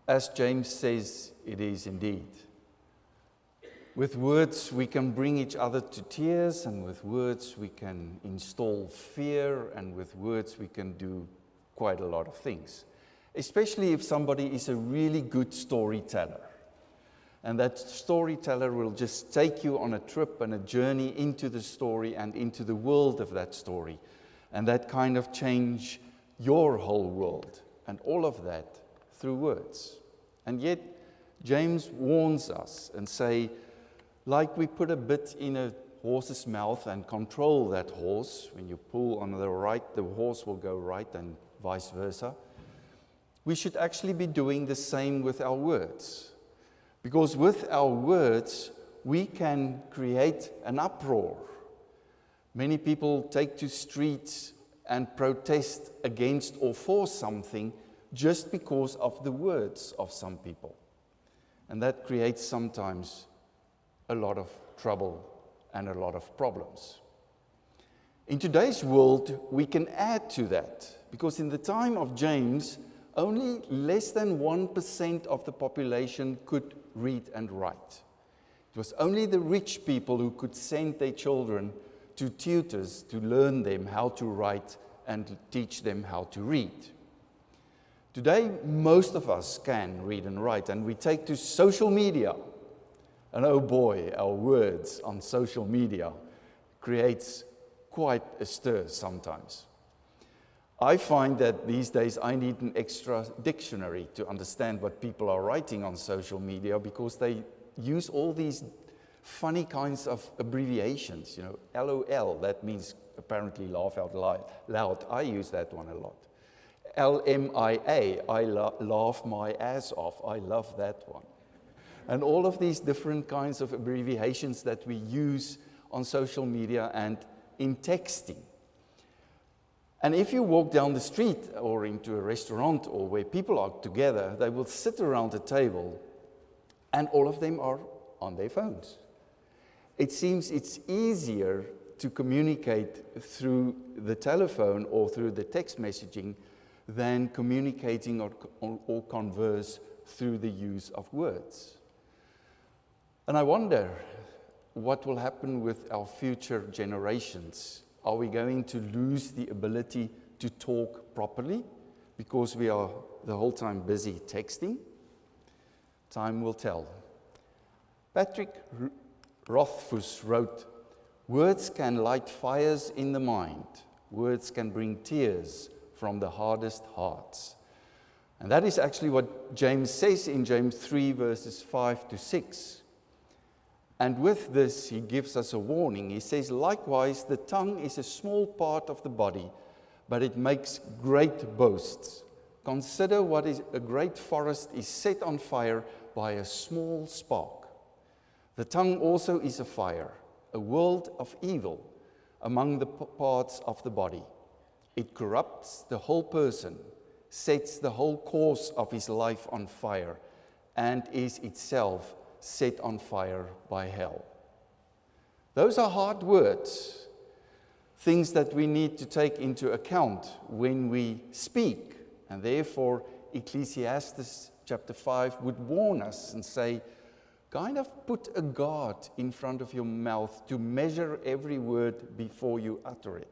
As James says, it is indeed. With words, we can bring each other to tears, and with words, we can install fear, and with words, we can do quite a lot of things, especially if somebody is a really good storyteller. And that storyteller will just take you on a trip and a journey into the story and into the world of that story. And that kind of change your whole world, and all of that through words. And yet, James warns us and say, like we put a bit in a horse's mouth and control that horse, when you pull on the right, the horse will go right, and vice versa. We should actually be doing the same with our words. Because with our words, we can create an uproar. Many people take to streets and protest against or for something just because of the words of some people. And that creates sometimes a lot of trouble and a lot of problems. In today's world, we can add to that, because in the time of James, only less than 1% of the population could read and write. It was only the rich people who could send their children to tutors to learn them how to write and teach them how to read. Today, most of us can read and write, and we take to social media. And oh boy, our words on social media creates quite a stir sometimes. I find that these days I need an extra dictionary to understand what people are writing on social media, because they use all these funny kinds of abbreviations. You know, LOL, that means apparently laugh out loud. I use that one a lot. LMIA, laugh my ass off. I love that one. And all of these different kinds of abbreviations that we use on social media and in texting. And if you walk down the street or into a restaurant or where people are together, they will sit around a table and all of them are on their phones. It seems it's easier to communicate through the telephone or through the text messaging than communicating or converse through the use of words. And I wonder what will happen with our future generations. Are we going to lose the ability to talk properly because we are the whole time busy texting? Time will tell. Patrick Rothfuss wrote, "Words can light fires in the mind. Words can bring tears from the hardest hearts." And that is actually what James says in James 3, verses 5 to 6. And with this, he gives us a warning. He says, "Likewise, the tongue is a small part of the body, but it makes great boasts. Consider what is a great forest is set on fire by a small spark. The tongue also is a fire, a world of evil among the parts of the body. It corrupts the whole person, sets the whole course of his life on fire, and is itself set on fire by hell." Those are hard words, things that we need to take into account when we speak. And therefore, Ecclesiastes chapter 5 would warn us and say, kind of put a guard in front of your mouth to measure every word before you utter it.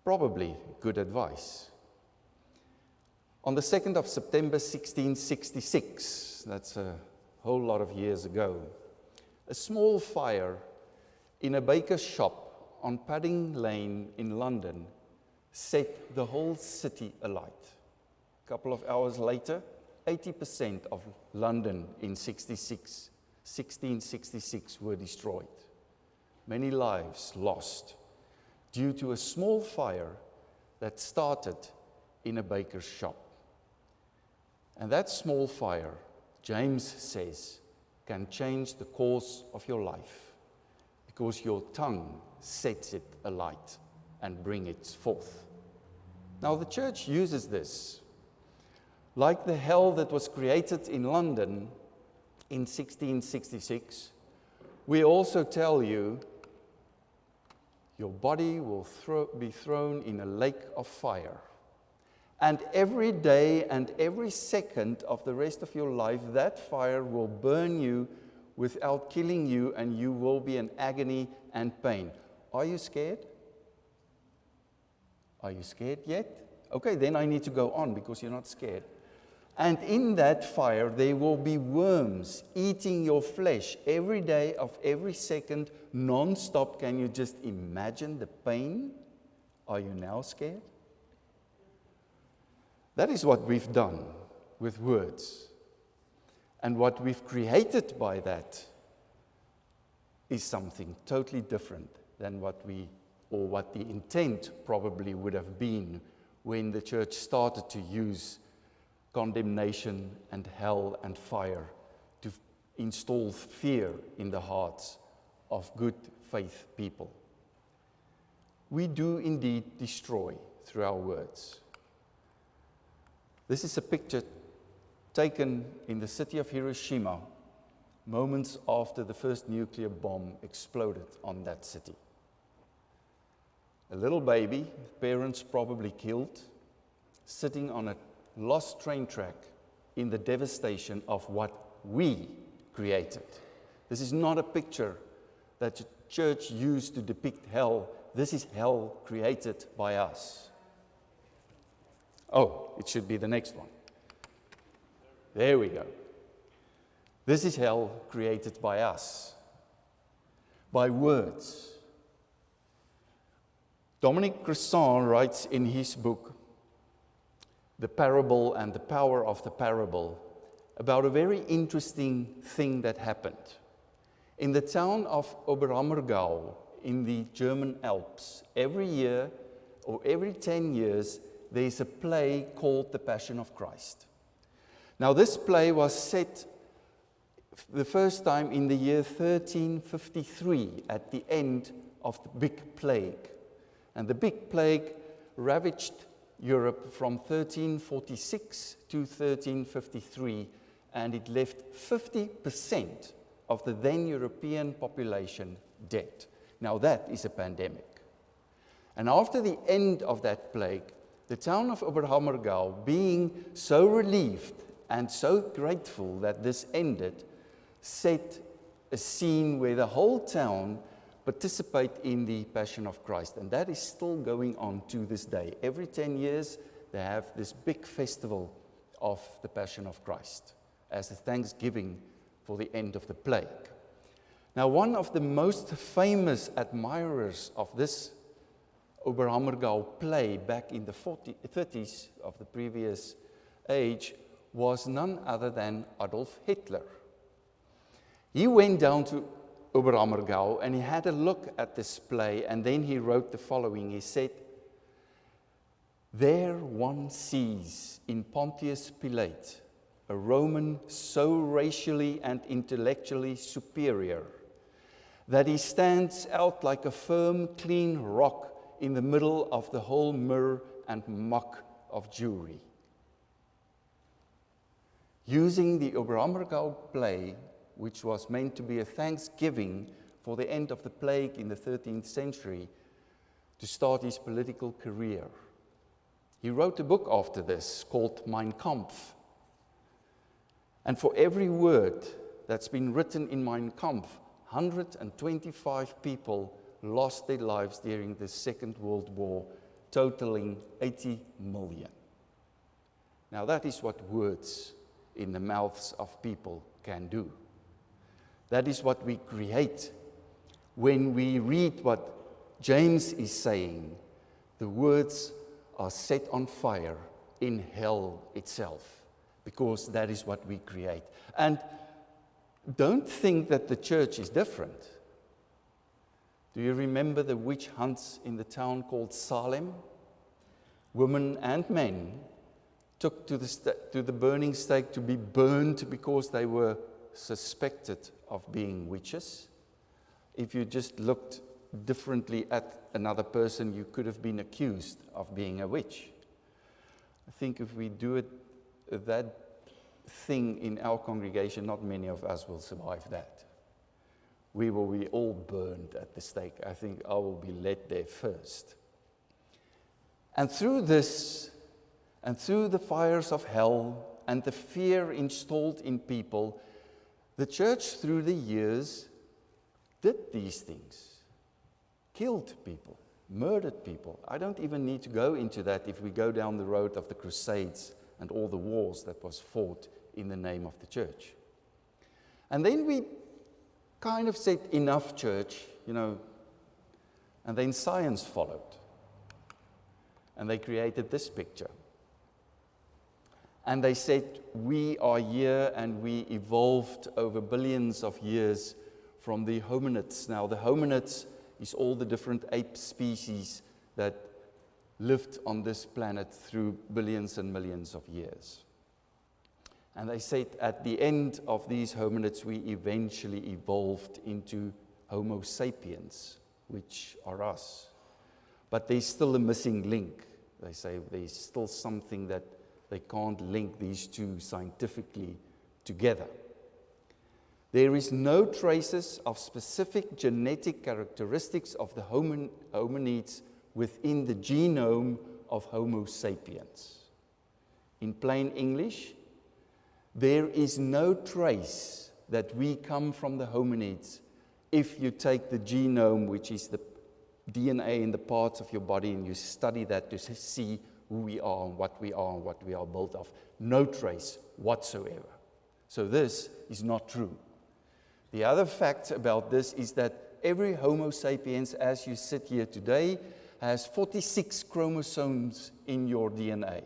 Probably good advice. On the 2nd of September 1666, that's a whole lot of years ago, a small fire in a baker's shop on Padding Lane in London set the whole city alight. A couple of hours later, 80% of London in 1666 were destroyed. Many lives lost due to a small fire that started in a baker's shop. And that small fire, James says, can change the course of your life, because your tongue sets it alight and brings it forth. Now the church uses this. Like the hell that was created in London in 1666, we also tell you your body will be thrown in a lake of fire. And every day and every second of the rest of your life, that fire will burn you without killing you, and you will be in agony and pain. Are you scared? Are you scared yet? Okay, then I need to go on because you're not scared. And in that fire, there will be worms eating your flesh every day of every second, non-stop. Can you just imagine the pain? Are you now scared? That is what we've done with words. And what we've created by that is something totally different than what the intent probably would have been when the church started to use condemnation and hell and fire to install fear in the hearts of good faith people. We do indeed destroy through our words. This is a picture taken in the city of Hiroshima, moments after the first nuclear bomb exploded on that city. A little baby, parents probably killed, sitting on a lost train track in the devastation of what we created. This is not a picture that the church used to depict hell. This is hell created by us. Oh, it should be the next one. There we go. This is hell created by us, by words. Dominic Crossan writes in his book, The Parable and the Power of the Parable, about a very interesting thing that happened. In the town of Oberammergau in the German Alps, every year or every 10 years, there is a play called The Passion of Christ. Now, this play was set the first time in the year 1353 at the end of the Big Plague. And the Big Plague ravaged Europe from 1346 to 1353, and it left 50% of the then European population dead. Now that is a pandemic. And after the end of that plague, the town of Oberammergau, being so relieved and so grateful that this ended, set a scene where the whole town participate in the Passion of Christ. And that is still going on to this day. Every 10 years, they have this big festival of the Passion of Christ as a thanksgiving for the end of the plague. Now, one of the most famous admirers of this Oberammergau play back in the 30s of the previous age was none other than Adolf Hitler. He went down to Oberammergau and he had a look at this play, and then he wrote the following. He said, "There one sees in Pontius Pilate a Roman so racially and intellectually superior that he stands out like a firm, clean rock in the middle of the whole myrrh and muck of Jewry." Using the Oberammergau play, which was meant to be a thanksgiving for the end of the plague in the 13th century, to start his political career. He wrote a book after this called Mein Kampf. And for every word that's been written in Mein Kampf, 125 people lost their lives during the Second World War, totaling 80 million. Now that is what words in the mouths of people can do. That is what we create when we read what James is saying. The words are set on fire in hell itself, because that is what we create. And don't think that the church is different. Do you remember the witch hunts in the town called Salem? Women and men took to the burning stake to be burned because they were suspected of being witches. If you just looked differently at another person, you could have been accused of being a witch. I think if we do that thing in our congregation, not many of us will survive that. We will be all burned at the stake. I think I will be led there first. And through this, And through the fires of hell and the fear installed in people, the church through the years did these things. Killed people, murdered people. I don't even need to go into that if we go down the road of the Crusades and all the wars that was fought in the name of the church. And then we kind of said, enough church, and then science followed. And they created this picture. And they said, we are here and we evolved over billions of years from the hominids. Now, the hominids is all the different ape species that lived on this planet through billions and millions of years. And they said at the end of these hominids, we eventually evolved into Homo sapiens, which are us. But there's still a missing link. They say there's still something that they can't link these two scientifically together. There is no traces of specific genetic characteristics of the hominids within the genome of Homo sapiens. In plain English, there is no trace that we come from the hominids if you take the genome, which is the DNA in the parts of your body, and you study that to see who we are and what we are built of. No trace whatsoever. So this is not true. The other fact about this is that every Homo sapiens, as you sit here today, has 46 chromosomes in your DNA.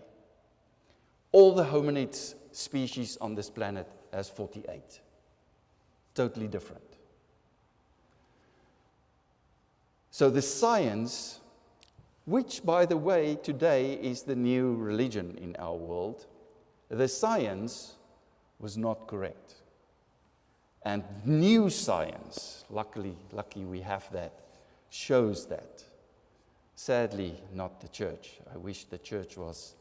All the hominids species on this planet has 48. Totally different. So the science, which, by the way, today is the new religion in our world, the science was not correct. And new science, lucky we have that, shows that. Sadly, not the church. I wish the church was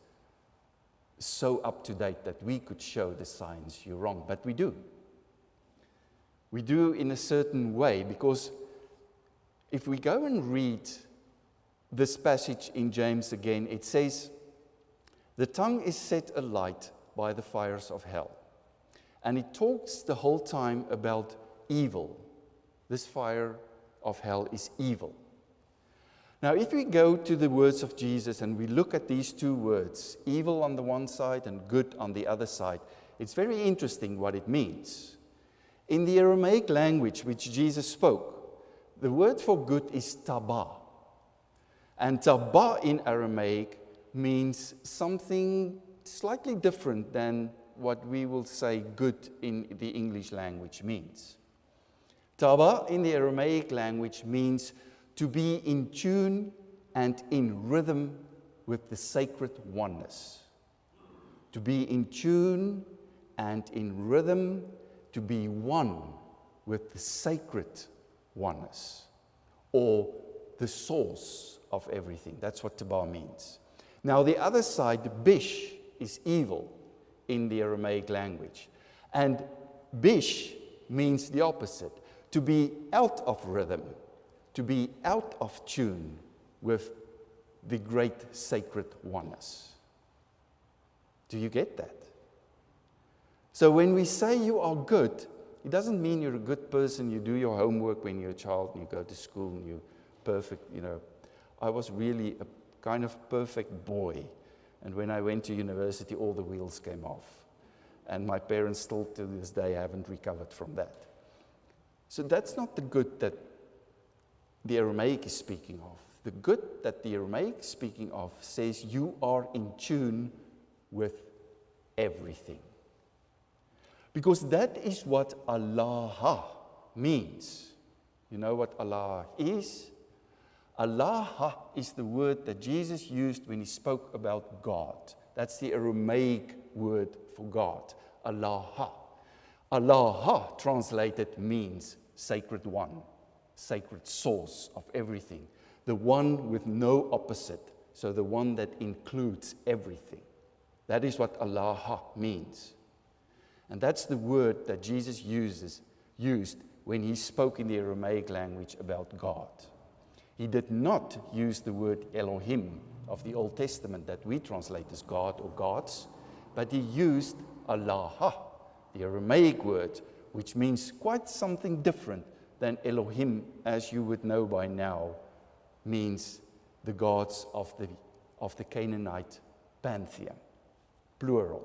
so up to date that we could show the science you're wrong, but we do. We do in a certain way, because if we go and read this passage in James again, it says, the tongue is set alight by the fires of hell. And it talks the whole time about evil. This fire of hell is evil. Now, if we go to the words of Jesus and we look at these two words, evil on the one side and good on the other side, it's very interesting what it means. In the Aramaic language which Jesus spoke, the word for good is taba. And taba in Aramaic means something slightly different than what we will say good in the English language means. Taba in the Aramaic language means to be in tune and in rhythm with the sacred oneness. To be in tune and in rhythm, to be one with the sacred oneness, or the source of everything. That's what Taba means. Now the other side, bish, is evil in the Aramaic language. And bish means the opposite, to be out of rhythm, to be out of tune with the great sacred oneness. Do you get that? So when we say you are good, it doesn't mean you're a good person, you do your homework when you're a child, and you go to school, and you're perfect, I was really a kind of perfect boy. And when I went to university, all the wheels came off. And my parents still to this day haven't recovered from that. So that's not the good that the Aramaic is speaking of. The good that the Aramaic is speaking of says you are in tune with everything. Because that is what Allah means. You know what Allah is? Allah is the word that Jesus used when he spoke about God. That's the Aramaic word for God, Allah. Allah, translated, means sacred one, sacred source of everything, the one with no opposite, so the one that includes everything. That is what Allah means. And that's the word that Jesus used when he spoke in the Aramaic language about God. He did not use the word Elohim of the Old Testament that we translate as God or gods, but he used Allah, the Aramaic word, which means quite something different than Elohim, as you would know by now, means the gods of the Canaanite pantheon, plural,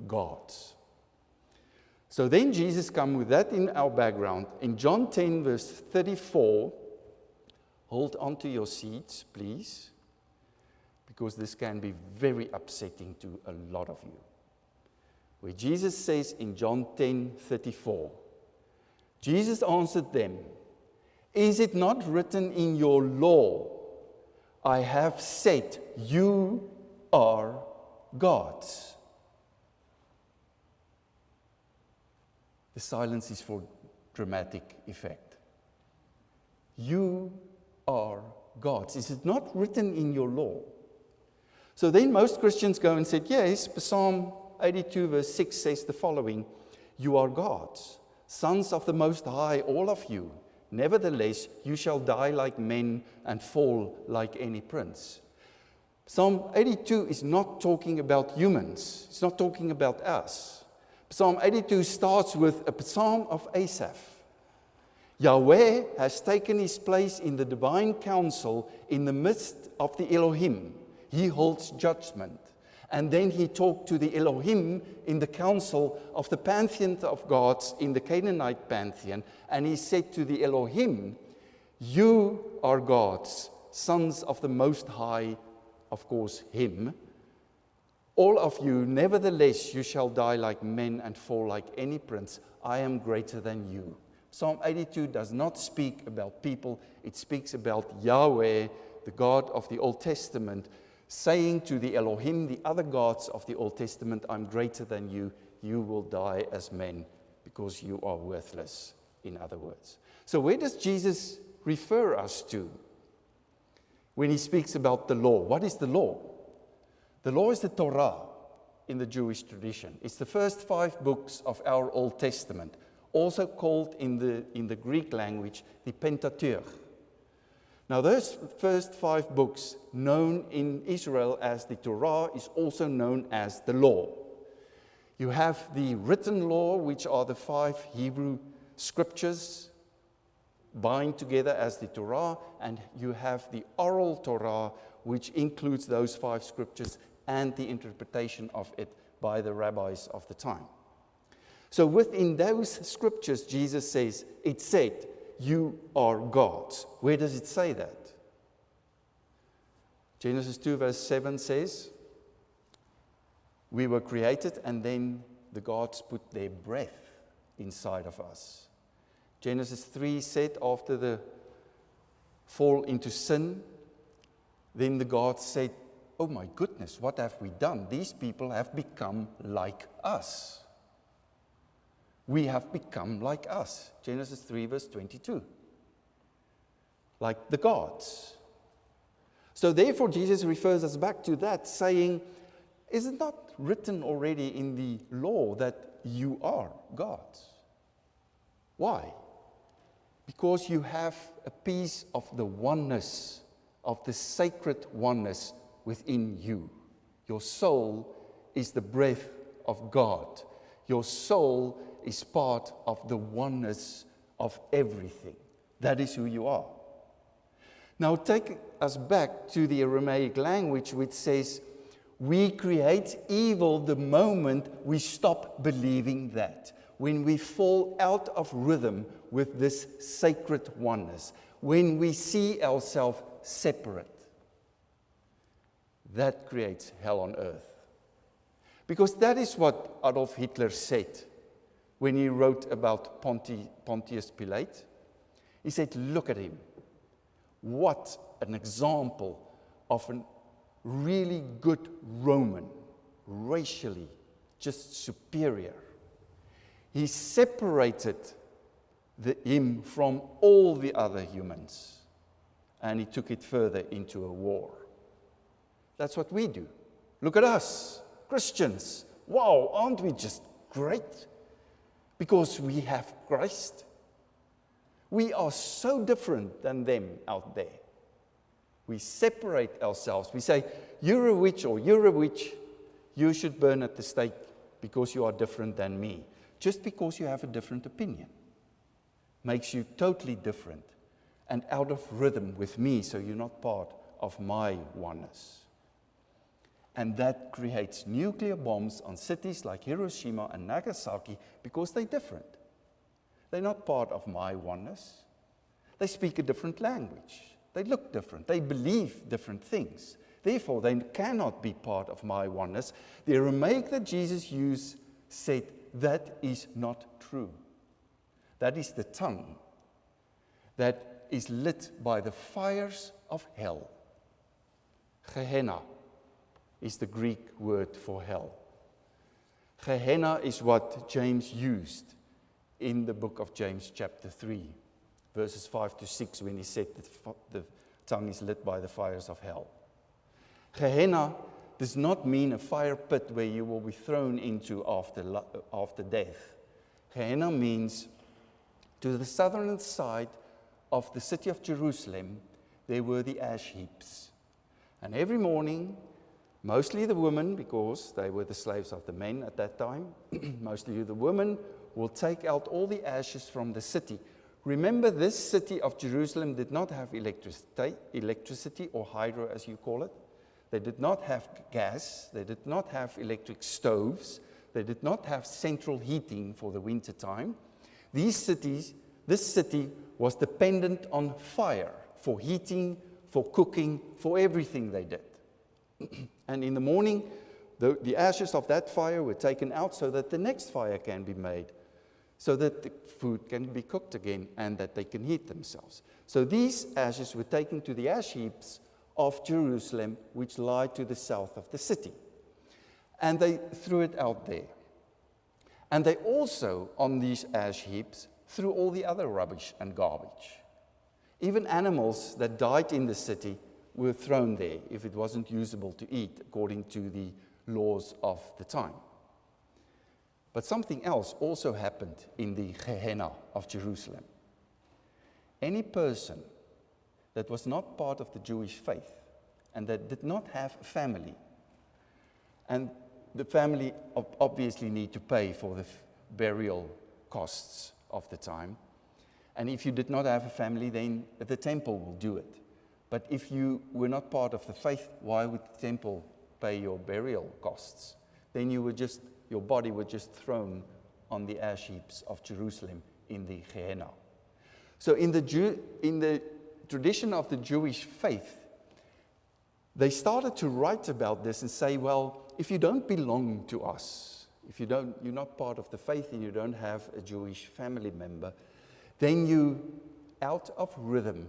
gods. So then Jesus comes with that in our background. In John 10, verse 34, hold on to your seats, please, because this can be very upsetting to a lot of you. Where Jesus says in John 10:34, Jesus answered them, "Is it not written in your law, I have said you are gods?" The silence is for dramatic effect. You are gods. Is it not written in your law? So then most Christians go and say, yes, Psalm 82 verse 6 says the following, "You are gods, sons of the Most High, all of you. Nevertheless, you shall die like men and fall like any prince." Psalm 82 is not talking about humans. It's not talking about us. Psalm 82 starts with a psalm of Asaph. Yahweh has taken his place in the divine council in the midst of the Elohim. He holds judgment. And then he talked to the Elohim in the council of the pantheon of gods in the Canaanite pantheon. And he said to the Elohim, "You are gods, sons of the Most High," of course, him. "All of you, nevertheless, you shall die like men and fall like any prince. I am greater than you." Psalm 82 does not speak about people. It speaks about Yahweh, the God of the Old Testament, saying to the Elohim, the other gods of the Old Testament, "I'm greater than you. You will die as men because you are worthless," in other words. So where does Jesus refer us to when he speaks about the law? What is the law? The law is the Torah in the Jewish tradition. It's the first 5 books of our Old Testament, also called in the Greek language the Pentateuch. Now, those first 5 books, known in Israel as the Torah, is also known as the law. You have the written law, which are the 5 Hebrew scriptures bind together as the Torah, and you have the oral Torah, which includes those 5 scriptures and the interpretation of it by the rabbis of the time. So within those scriptures, Jesus says, it said, "You are gods." Where does it say that? Genesis 2 verse 7 says, we were created and then the gods put their breath inside of us. Genesis 3 said after the fall into sin, then the gods said, "Oh my goodness, what have we done? These people have become like us. We have become like us." Genesis 3 verse 22. Like the gods. So therefore Jesus refers us back to that, saying, is it not written already in the law that you are gods? Why? Because you have a piece of the oneness, of the sacred oneness within you. Your soul is the breath of God. Your soul is part of the oneness of everything. That is who you are. Now take us back to the Aramaic language, which says, we create evil the moment we stop believing that. When we fall out of rhythm with this sacred oneness. When we see ourselves separate. That creates hell on earth. Because that is what Adolf Hitler said when he wrote about Pontius Pilate. He said, look at him. What an example of a really good Roman, racially just superior. He separated him from all the other humans, and he took it further into a war. That's what we do. Look at us, Christians. Wow, aren't we just great? Because we have Christ. We are so different than them out there. We separate ourselves. We say, you're a witch or you're a witch. You should burn at the stake because you are different than me. Just because you have a different opinion makes you totally different and out of rhythm with me, so you're not part of my oneness. And that creates nuclear bombs on cities like Hiroshima and Nagasaki because they're different. They're not part of my oneness. They speak a different language. They look different. They believe different things. Therefore, they cannot be part of my oneness. The Aramaic that Jesus used said, that is not true. That is the tongue that is lit by the fires of hell. Gehenna is the Greek word for hell. Gehenna is what James used in the book of James chapter 3, verses 5 to 6, when he said that the tongue is lit by the fires of hell. Gehenna does not mean a fire pit where you will be thrown into after death. Gehenna means to the southern side of the city of Jerusalem, there were the ash heaps. And every morning, mostly the women, because they were the slaves of the men at that time, mostly the women will take out all the ashes from the city. Remember, this city of Jerusalem did not have electricity or hydro, as you call it. They did not have gas. They did not have electric stoves. They did not have central heating for the winter time. This city was dependent on fire for heating, for cooking, for everything they did. And in the morning, the ashes of that fire were taken out so that the next fire can be made, so that the food can be cooked again and that they can heat themselves. So these ashes were taken to the ash heaps of Jerusalem, which lie to the south of the city. And they threw it out there. And they also, on these ash heaps, threw all the other rubbish and garbage. Even animals that died in the city were thrown there if it wasn't usable to eat, according to the laws of the time. But something else also happened in the Gehenna of Jerusalem. Any person that was not part of the Jewish faith and that did not have a family, and the family obviously need to pay for the burial costs of the time. And if you did not have a family, then the temple will do it. But if you were not part of the faith, why would the temple pay your burial costs? Then your body was just thrown on the ash heaps of Jerusalem in the Gehenna. So in the tradition of the Jewish faith, they started to write about this and say, well, if you don't belong to us, you're not part of the faith and you don't have a Jewish family member, then you out of rhythm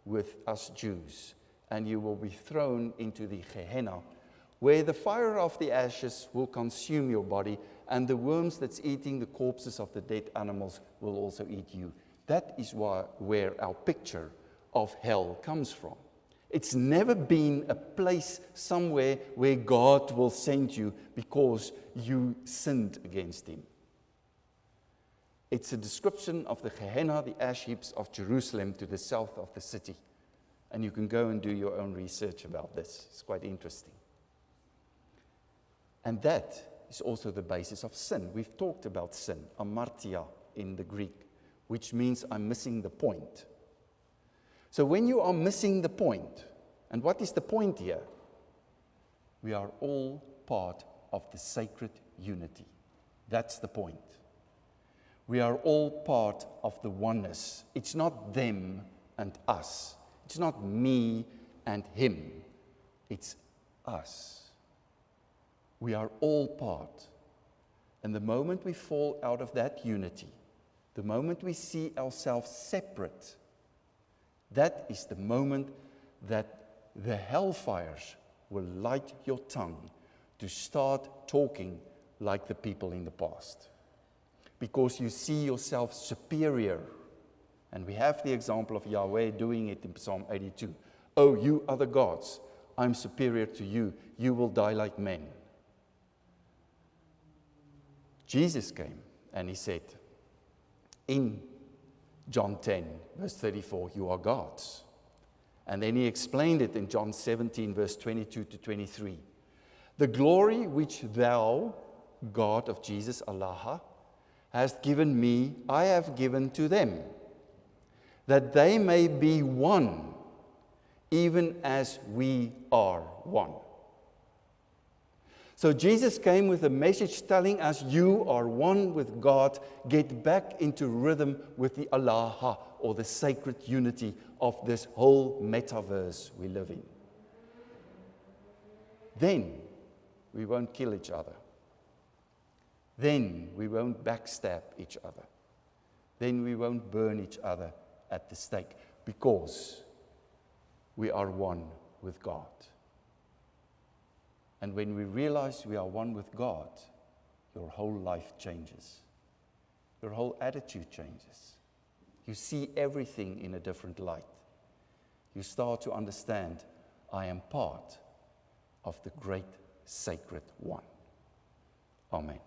with us Jews, and you will be thrown into the Gehenna, where the fire of the ashes will consume your body, and the worms that's eating the corpses of the dead animals will also eat you. That is where our picture of hell comes from. It's never been a place somewhere where God will send you because you sinned against him. It's a description of the Gehenna, the ash heaps of Jerusalem to the south of the city. And you can go and do your own research about this. It's quite interesting. And that is also the basis of sin. We've talked about sin, amartia in the Greek, which means I'm missing the point. So when you are missing the point, and what is the point here? We are all part of the sacred unity. That's the point. We are all part of the oneness. It's not them and us. It's not me and him. It's us. We are all part. And the moment we fall out of that unity, the moment we see ourselves separate, that is the moment that the hellfires will light your tongue to start talking like the people in the past. Because you see yourself superior. And we have the example of Yahweh doing it in Psalm 82. Oh, you other gods, I'm superior to you. You will die like men. Jesus came and he said, in John 10, verse 34, you are gods. And then he explained it in John 17, verse 22 to 23. The glory which thou, God of Jesus, Allah, hast given me, I have given to them, that they may be one, even as we are one. So Jesus came with a message telling us, you are one with God. Get back into rhythm with the Allah, or the sacred unity of this whole metaverse we live in. Then we won't kill each other. Then we won't backstab each other. Then we won't burn each other at the stake, because we are one with God. And when we realize we are one with God, your whole life changes. Your whole attitude changes. You see everything in a different light. You start to understand, I am part of the great sacred one. Amen.